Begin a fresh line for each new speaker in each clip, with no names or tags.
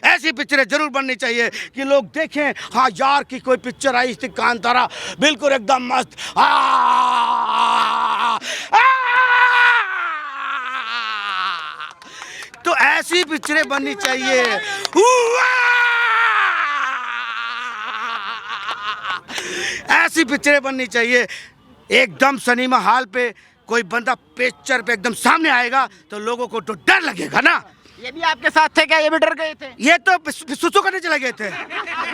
ऐसी पिक्चरें जरूर बननी चाहिए कि लोग देखें, हाँ यार की कोई पिक्चर आई थी कांतारा, बिल्कुल एकदम मस्त। तो ऐसी पिक्चरें बननी चाहिए। ऐसी पिक्चरें बननी चाहिए। एकदम सिनेमा हॉल पे कोई बंदा पिक्चर पे एकदम सामने आएगा तो लोगों को तो डर लगेगा ना।
ये भी आपके साथ थे क्या? ये भी डर गए थे?
ये तो सुसु करने चले गए थे।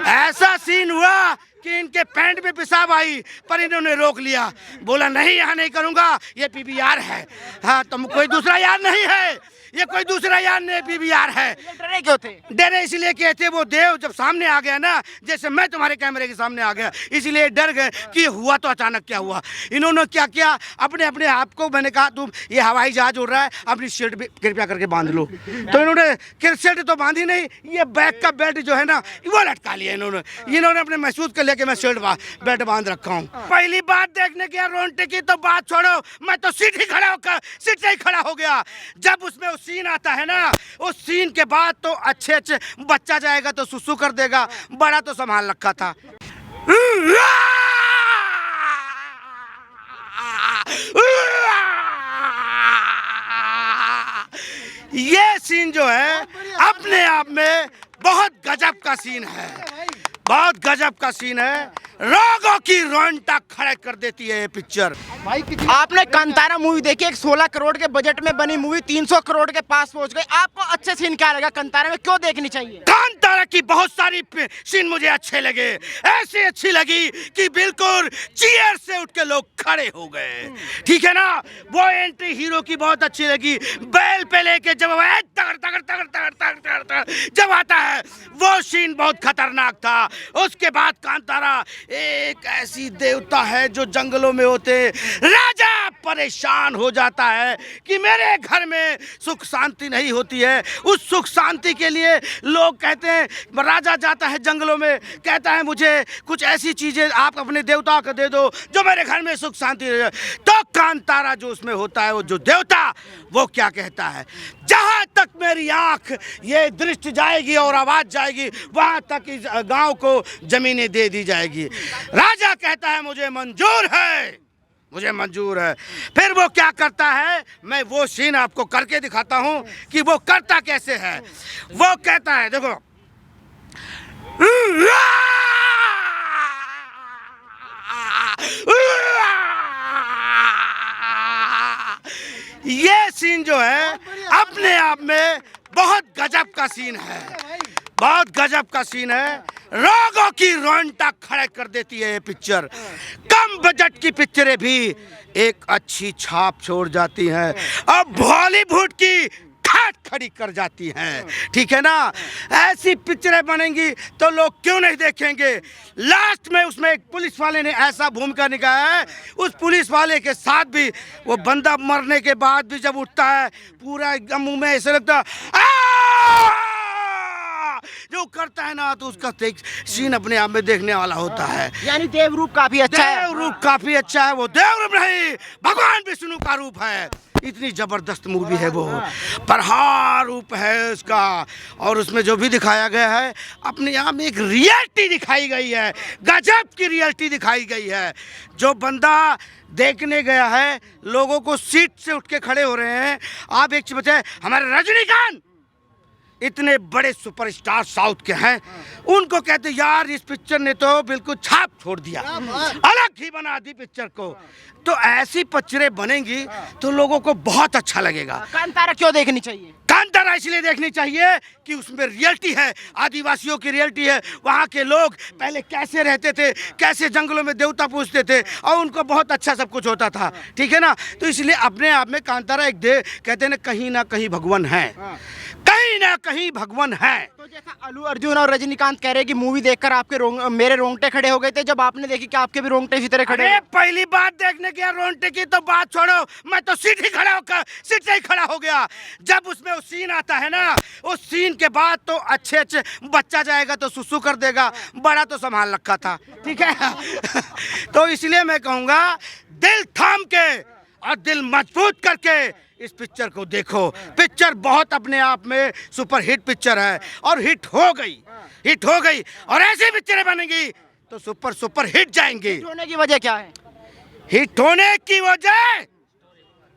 ऐसा सीन हुआ कि इनके पैंट में पेशाब आई, पर इन्होंने रोक लिया, बोला नहीं यहाँ नहीं करूँगा, ये पीवीआर है। हाँ, तुम कोई दूसरा यार नहीं है, ये कोई दूसरा यार नहीं, पीवीआर है।
डरे क्यों थे?
डरे इसलिए कहते वो देव जब सामने आ गया ना, जैसे मैं तुम्हारे कैमरे के सामने आ गया, इसलिए डर गए कि हुआ तो अचानक क्या हुआ। इन्होंने क्या किया, अपने अपने आप को, मैंने कहा तुम ये हवाई जहाज उड़ रहा है, अपनी शर्ट भी कृपया करके बांध लो। तो इन्होंने शर्ट तो बांधी नहीं, ये बैक का बेल्ट जो है ना वो लटका लिया इन्होंने अपने महसूस कर लिया कि मैं शर्ट बेल्ट बांध रखा हूँ। पहली बात देखने गया रोंटे की तो बात छोड़ो, मैं तो सीट से ही खड़ा हो गया। जब उसमें सीन आता है ना, उस सीन के बाद तो अच्छे बच्चा जाएगा तो सुसु कर देगा, बड़ा तो संभाल रखा था। ये सीन जो है अपने आप में बहुत गजब का सीन है, बहुत गजब का सीन है। रोगों की रोंटा खड़ा कर देती है ये पिक्चर।
आपने कांतारा मूवी देखी, एक 16 करोड़ के बजट में बनी मूवी 300 करोड़ के पास पहुंच गई। आपको अच्छे सीन क्या लगा कांतारा में, क्यों देखनी चाहिए?
कांतारा की बहुत सारी सीन मुझे अच्छे लगे, ऐसी अच्छी लगी कि बिल्कुल चीयर से उठ के लोग खड़े हो गए। ठीक है ना। वो एंट्री हीरो की बहुत अच्छी लगी, बैल पे लेके जब जब आता है वो सीन बहुत खतरनाक था। उसके बाद कांतारा एक ऐसी देवता है जो जंगलों में होते, राजा परेशान हो जाता है कि मेरे घर में सुख शांति नहीं होती है। उस सुख शांति के लिए लोग कहते हैं, राजा जाता है जंगलों में, कहता है मुझे कुछ ऐसी चीजें आप अपने देवता को दे दो जो मेरे घर में सुख शांति रहे। तो कांतारा जो उसमें होता है, वो जो देवता, वो क्या कहता है, जहां तक मेरी आंख ये दृष्टि जाएगी और आवाज जाएगी, वहां तक इस गांव को जमीनें दे दी जाएगी। राजा कहता है मुझे मंजूर है, मुझे मंजूर है। फिर वो क्या करता है, मैं वो सीन आपको करके दिखाता हूं कि वो करता कैसे है। वो कहता है, देखो, ये सीन जो है अपने आप में बहुत गजब का सीन है, बहुत गजब का सीन है। रोगों की रोंटा खड़ा कर देती है ये पिक्चर। कम बजट की पिक्चरें भी एक अच्छी छाप छोड़ जाती हैं, अब बॉलीवुड की ठाट खड़ी कर जाती हैं। ठीक है ना। ऐसी पिक्चरें बनेंगी तो लोग क्यों नहीं देखेंगे। लास्ट में उसमें एक पुलिस वाले ने ऐसा भूमिका निभाया है, उस पुलिस वाले के साथ भी वो बंदा मरने के बाद भी जब उठता है, पूरा एकदम मुंह में ऐसे लगता है जो करता है ना, तो उसका सीन अपने आप में देखने वाला होता है।
यानी देव रूप काफी अच्छा है।
देव रूप काफी अच्छा है। वो देव रूप नहीं, भगवान विष्णु का रूप है। इतनी जबरदस्त मूवी है वो, प्रहार रूप है उसका। और उसमें जो भी दिखाया गया है, अपने आप में एक रियलिटी दिखाई गई है, गजब की रियलिटी दिखाई गई है। जो बंदा देखने गया है, लोगों को सीट से उठ के खड़े हो रहे हैं। आप एक चीज बताएं, हमारे रजनीकांत इतने बड़े सुपरस्टार साउथ के हैं, उनको कहते यार इस पिक्चर ने तो बिल्कुल छाप छोड़ दिया, अलग ही बना दी पिक्चर को। तो ऐसी पिक्चरें बनेंगी तो लोगों को बहुत अच्छा लगेगा।
कांतारा क्यों देखनी चाहिए?
कांतारा इसलिए देखनी चाहिए कि उसमें रियलिटी है, आदिवासियों की रियलिटी है। वहाँ के लोग पहले कैसे रहते थे, कैसे जंगलों में देवता पूजते थे, और उनको बहुत अच्छा सब कुछ होता था। ठीक है ना। तो इसलिए अपने आप में कांतारा एक कहते हैं ना कहीं भगवान है, कहीं ना कहीं भगवान है।
तो जैसा अल्लू अर्जुन और रजनीकांत कह रहे हैं कि मूवी देखकर आपके मेरे रोंगटे खड़े हो गए थे, जब आपने देखी कि आपके भी रोंगटे इसी तरह खड़े?
पहली बात देखने गया रोंगटे की तो बात छोड़ो, मैं तो सीट से ही खड़ा हो गया। जब उसमें वो सीन आता है ना, उस सीन के बाद तो अच्छे बच्चा जाएगा तो सुसु कर देगा, बड़ा तो संभाल रखा था। ठीक है। तो इसलिए मैं कहूँगा, दिल थाम के और दिल मजबूत करके इस पिक्चर को देखो। पिक्चर बहुत अपने आप में सुपर हिट पिक्चर है और हिट हो गई और ऐसी पिक्चरें बनेंगी तो सुपर हिट जाएंगी।
हिट होने की वजह क्या है?
हिट होने की वजह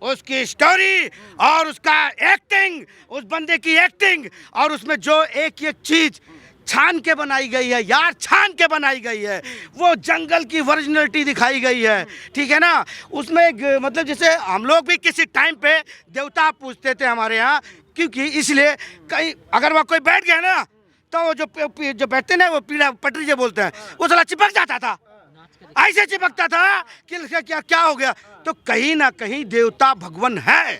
उसकी स्टोरी और उसका एक्टिंग, उस बंदे की एक्टिंग, और उसमें जो एक एक चीज छान के बनाई गई है यार, छान के बनाई गई है। वो जंगल की ओरिजिनलिटी दिखाई गई है, ठीक है ना। उसमें मतलब जैसे हम लोग भी किसी टाइम पे देवता पूछते थे हमारे यहाँ, क्योंकि इसलिए कहीं अगर वहाँ कोई बैठ गया ना तो वो जो बैठते ना वो पीड़ा पटरी जो बोलते हैं, वो साला चिपक जाता था, ऐसे चिपकता था कि क्या हो गया। तो कहीं ना कहीं देवता भगवान है,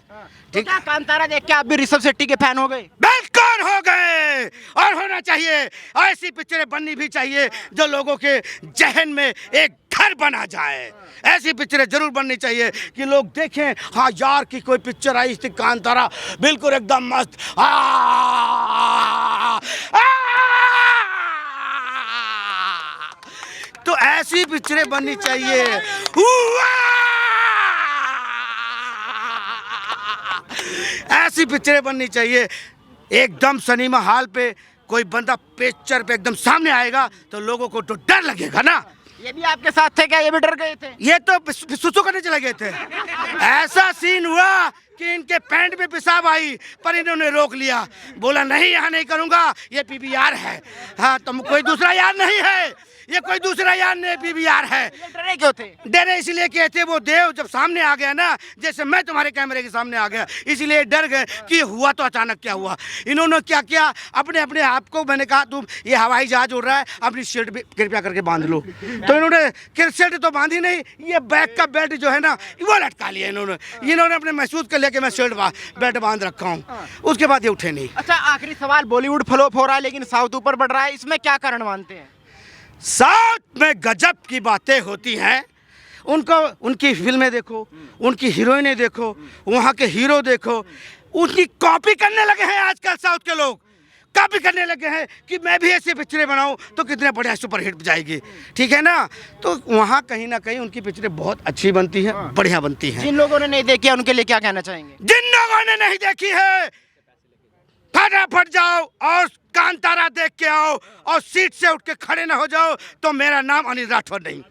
ठीक है। कांतारा देख के आप भी ऋषभ शेट्टी के फैन हो गए?
बिल्कुल हो गए, और होना चाहिए। ऐसी पिक्चरें बननी भी चाहिए जो लोगों के जहन में एक घर बना जाए। ऐसी पिक्चरें जरूर बननी चाहिए कि लोग देखें, हाँ यार की कोई पिक्चर आई थी कांतारा, बिल्कुल एकदम मस्त। तो ऐसी पिक्चरें बननी चाहिए। ऐसी पिक्चरें बननी चाहिए। एकदम सिनेमा हॉल पे कोई बंदा पिक्चर पे एकदम सामने आएगा तो लोगों को तो डर लगेगा ना।
ये भी आपके साथ थे क्या? ये भी डर गए थे?
ये तो सुसु करने चले गए थे। ऐसा सीन हुआ कि इनके पैंट में पेशाब आई, पर इन्होंने रोक लिया, बोला नहीं यहाँ नहीं करूँगा, ये पीवीआर है। हाँ, तुम कोई दूसरा यार नहीं है, ये कोई दूसरा यार नहीं, पीवीआर है।
डरे क्यों थे?
डरे इसलिए कहते वो देव जब सामने आ गया ना, जैसे मैं तुम्हारे कैमरे के सामने आ गया, इसलिए डर गए कि हुआ तो अचानक क्या हुआ। इन्होंने क्या किया, अपने अपने आप को, मैंने कहा तुम ये हवाई जहाज उड़ रहा है, अपनी शर्ट भी कृपया करके बांध लो। तो इन्होंने शर्ट तो बांधी नहीं, ये बैक का बेल्ट जो है ना वो लटका लिया इन्होंने अपने महसूस कर लिया कि मैं शर्ट बेल्ट बांध रखा हूँ। उसके बाद ये उठे नहीं।
अच्छा, आखिरी सवाल, बॉलीवुड फ्लॉप हो रहा है लेकिन साउथ ऊपर बढ़ रहा है, इसमें क्या कारण मानते हैं?
साउथ में गजब की बातें होती हैं। उनको उनकी फिल्में देखो, उनकी हीरोइनें देखो, वहाँ के हीरो देखो, उनकी कॉपी करने लगे हैं आजकल। साउथ के लोग कॉपी करने लगे हैं कि मैं भी ऐसी पिक्चरें बनाऊं तो कितने बढ़िया सुपर हिट जाएगी, ठीक है ना। तो वहाँ कहीं ना कहीं उनकी पिक्चरें बहुत अच्छी बनती हैं, बढ़िया बनती हैं।
जिन लोगों ने नहीं देखी है उनके लिए क्या कहना चाहेंगे?
जिन लोगों ने नहीं देखी है फटाफट जाओ और कांतारा देख के आओ, और सीट से उठ के खड़े ना हो जाओ तो मेरा नाम अनिल राठौर नहीं।